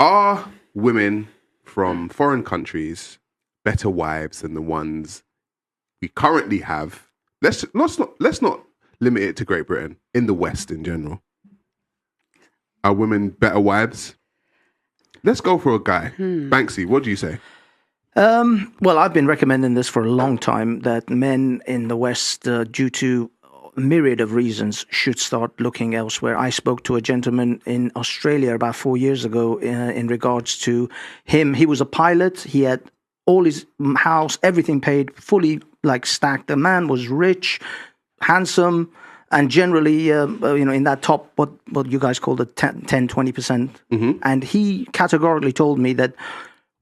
Are women from foreign countries better wives than the ones we currently have? Let's not limit it to Great Britain. In the West in general, are women better wives? Let's go for a guy. Banksy, what do you say? Well, I've been recommending this for a long time, that men in the West, due to a myriad of reasons, should start looking elsewhere. I spoke to a gentleman in Australia about 4 years ago in regards to him. He was a pilot. He had all his house, everything paid, fully stacked. The man was rich, handsome, and generally, in that top, what you guys call the 10, 20%. And he categorically told me that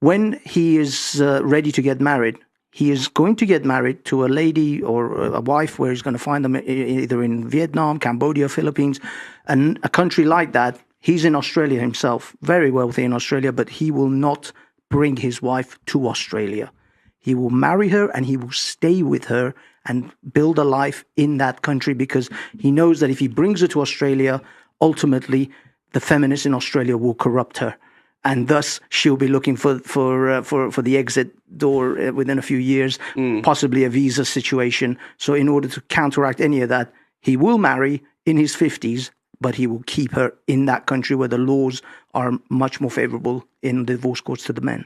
when he is ready to get married, he is going to get married to a lady or a wife where he's going to find them either in Vietnam, Cambodia, Philippines, and a country like that. He's in Australia himself, very wealthy in Australia, but he will not bring his wife to Australia. He will marry her and he will stay with her and build a life in that country, because he knows that if he brings her to Australia, ultimately the feminists in Australia will corrupt her. And thus, she'll be looking for the exit door within a few years, possibly a visa situation. So in order to counteract any of that, he will marry in his 50s, but he will keep her in that country where the laws are much more favorable in the divorce courts to the men.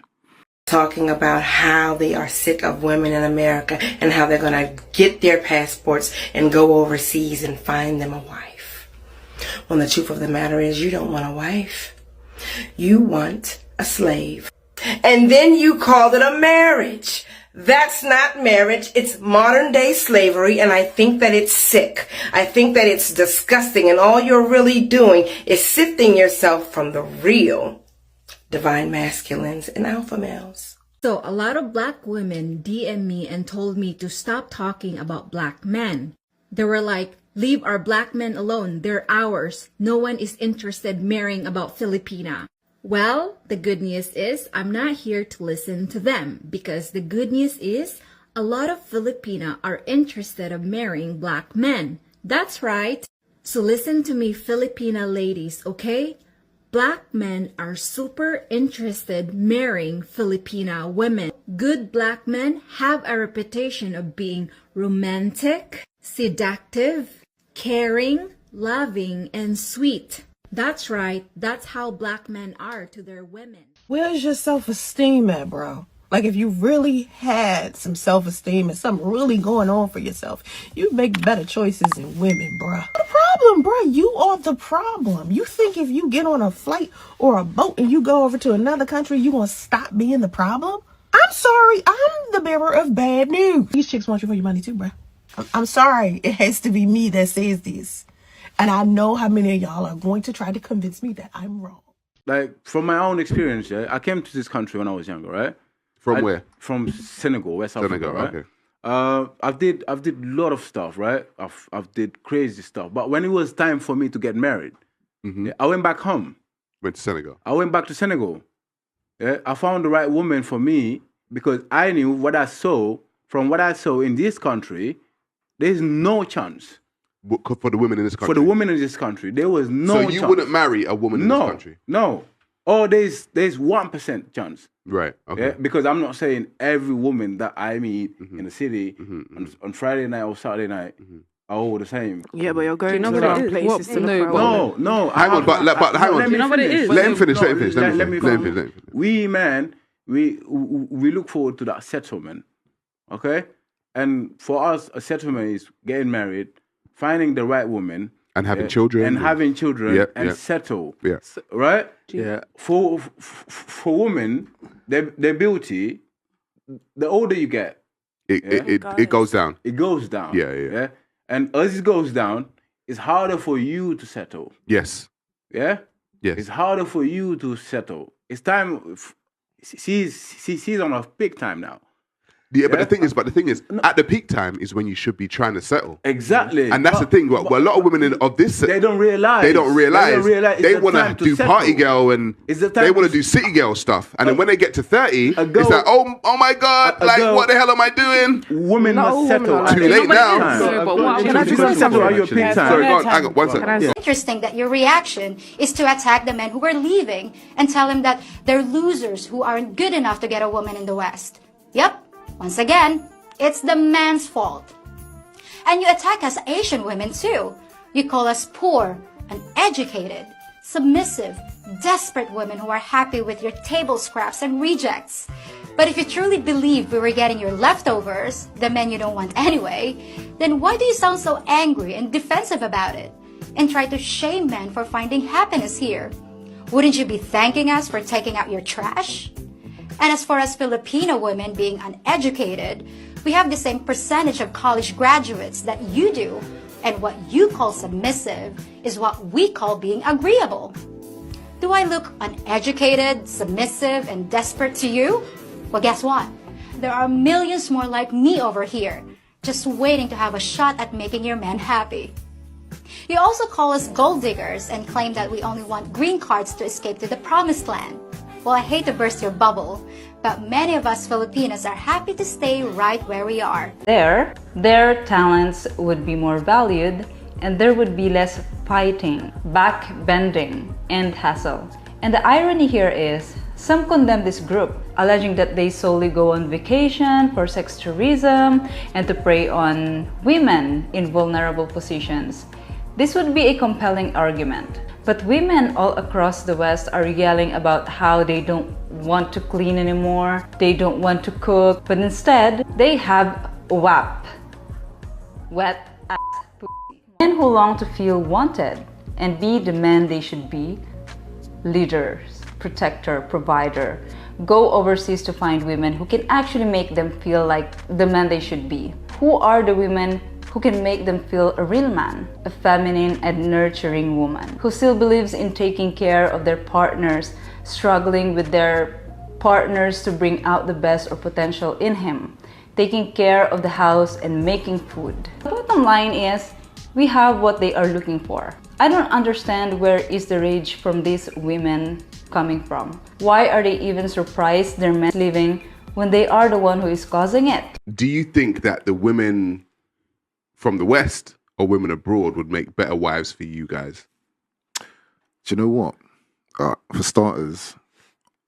Talking about how they are sick of women in America and how they're going to get their passports and go overseas and find them a wife. When the truth of the matter is, you don't want a wife. You want a slave. And then you call it a marriage. That's not marriage. It's modern day slavery, and I think that it's sick. I think that it's disgusting, and all you're really doing is sifting yourself from the real divine masculines and alpha males. So a lot of black women DM me and told me to stop talking about black men. They were like, leave our black men alone. They're ours. No one is interested marrying about Filipina. Well, the good news is I'm not here to listen to them, because the good news is a lot of Filipina are interested of marrying black men. That's right. So listen to me, Filipina ladies, okay? Black men are super interested marrying Filipina women. Good black men have a reputation of being romantic, seductive, caring, loving, and sweet. That's right. That's how black men are to their women. Where's your self-esteem at, bro? Like, if you really had some self-esteem and something really going on for yourself, you'd make better choices in women, bro. The problem, bro, you are the problem. You think if you get on a flight or a boat and you go over to another country, you gonna stop being the problem? I'm sorry, I'm the bearer of bad news. These chicks want you for your money too, bro. I'm sorry, it has to be me that says this. And I know how many of y'all are going to try to convince me that I'm wrong. Like, from my own experience, yeah, I came to this country when I was younger, right? From where? From Senegal, West Africa, Senegal, right? okay. I've did a lot of stuff, right? I've did crazy stuff. But when it was time for me to get married, yeah, I went back home. Went to Senegal. I went back to Senegal. Yeah, I found the right woman for me because I knew what I saw. From what I saw in this country, there's no chance. For the women in this country? For the women in this country, there was no chance. So you wouldn't marry a woman in this country? No. Oh, there's 1% chance. Right, okay. Yeah? Because I'm not saying every woman that I meet in the city on Friday night or Saturday night are all the same. Yeah, but you're going to the wrong places to look for a woman. No. Hang on, but hang on. Do you know what it is? Let him finish. Let me finish. We, man, we look forward to that settlement, okay? And for us, a settlement is getting married, finding the right woman, and having children, and settle. Yeah. Right? Yeah. For women, their beauty, the older you get, it goes down. It goes down. Yeah. And as it goes down, it's harder for you to settle. Yes. Yeah? Yes. It's harder for you to settle. It's time. She's on a big time now. Yeah, but the thing is, at the peak time is when you should be trying to settle. Exactly. And that's the thing. But a lot of women of this, they don't realize. They want to do settle. party girl and they want to do city girl stuff. And then when they get to 30, it's like, oh my God, like what the hell am I doing? Women must settle. Too late now. Sorry, go on. Hang on, one second. It's interesting that your reaction is to attack the men who are leaving and tell them that they're losers who aren't good enough to get a woman in the West. Yep. Once again, it's the man's fault. And you attack us Asian women too. You call us poor, uneducated, submissive, desperate women who are happy with your table scraps and rejects. But if you truly believe we were getting your leftovers, the men you don't want anyway, then why do you sound so angry and defensive about it? And try to shame men for finding happiness here? Wouldn't you be thanking us for taking out your trash? And as far as Filipino women being uneducated, we have the same percentage of college graduates that you do, and what you call submissive is what we call being agreeable. Do I look uneducated, submissive, and desperate to you? Well, guess what? There are millions more like me over here, just waiting to have a shot at making your men happy. You also call us gold diggers and claim that we only want green cards to escape to the promised land. Well, I hate to burst your bubble, but many of us Filipinos are happy to stay right where we are. Their talents would be more valued, and there would be less fighting, backbending, and hassle. And the irony here is, some condemn this group, alleging that they solely go on vacation for sex tourism and to prey on women in vulnerable positions. This would be a compelling argument. But women all across the West are yelling about how they don't want to clean anymore, they don't want to cook, but instead, they have WAP. Wet ass pussy. Men who long to feel wanted and be the men they should be, leaders, protector, provider, go overseas to find women who can actually make them feel like the men they should be. Who are the women who can make them feel a real man, a feminine and nurturing woman, who still believes in taking care of their partners, struggling with their partners to bring out the best or potential in him, taking care of the house and making food. The bottom line is, we have what they are looking for. I don't understand where is the rage from these women coming from. Why are they even surprised their men leaving when they are the one who is causing it? Do you think that the women from the West or women abroad would make better wives for you guys? Do you know what? For starters,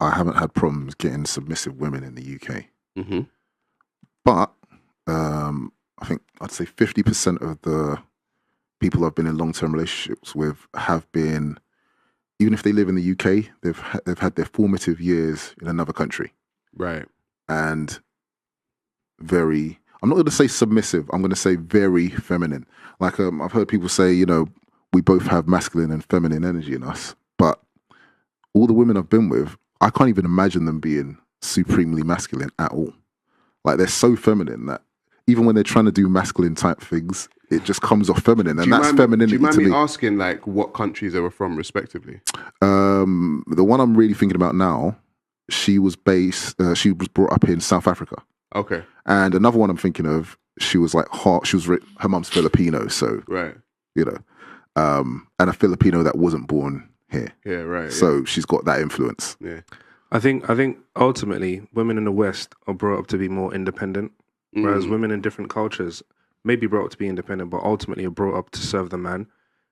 I haven't had problems getting submissive women in the UK. Mm-hmm. But I think I'd say 50% of the people I've been in long-term relationships with have been, even if they live in the UK, they've had their formative years in another country. Right. And very, I'm not going to say submissive, I'm going to say very feminine. Like I've heard people say, you know, we both have masculine and feminine energy in us. But all the women I've been with, I can't even imagine them being supremely masculine at all. Like they're so feminine that even when they're trying to do masculine type things, it just comes off feminine, and that's femininity. Do you mind to me me asking like what countries they were from, respectively? The one I'm really thinking about now, she was brought up in South Africa. Okay. And another one I'm thinking of, she was like her mum's Filipino, so right, you know, and a Filipino that wasn't born here. Yeah, right. So she's got that influence. Yeah. I think ultimately women in the West are brought up to be more independent, whereas women in different cultures may be brought up to be independent, but ultimately are brought up to serve the man.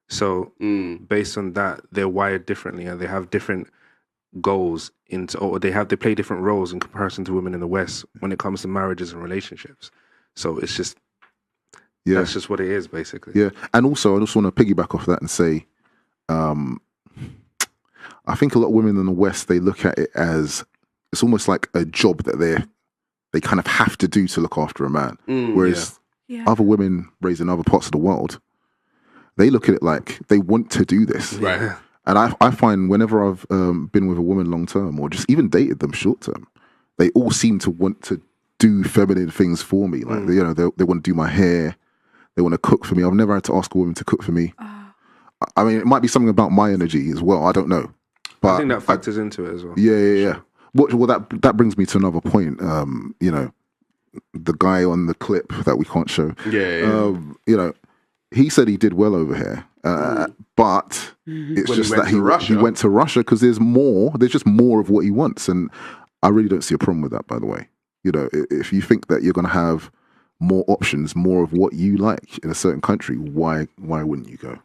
So based on that, they're wired differently and they have different goals they play different roles in comparison to women in the West when it comes to marriages and relationships. So it's just, that's just what it is, basically. Yeah, and also I just want to piggyback off that and say, I think a lot of women in the West, they look at it as it's almost like a job that they kind of have to do to look after a man. Whereas other women raised in other parts of the world, they look at it like they want to do this. Right. And I find whenever I've been with a woman long term or just even dated them short term, they all seem to want to do feminine things for me. Like you know, they want to do my hair, they want to cook for me. I've never had to ask a woman to cook for me. I mean, it might be something about my energy as well. I don't know. But I think that factors into it as well. Yeah. Well, that brings me to another point. You know, the guy on the clip that we can't show. Yeah. You know, he said he did well over here, but it's When just he went that to Russia. he went to Russia because there's more. There's just more of what he wants, and I really don't see a problem with that. By the way, you know, if you think that you're going to have more options, more of what you like in a certain country, why wouldn't you go?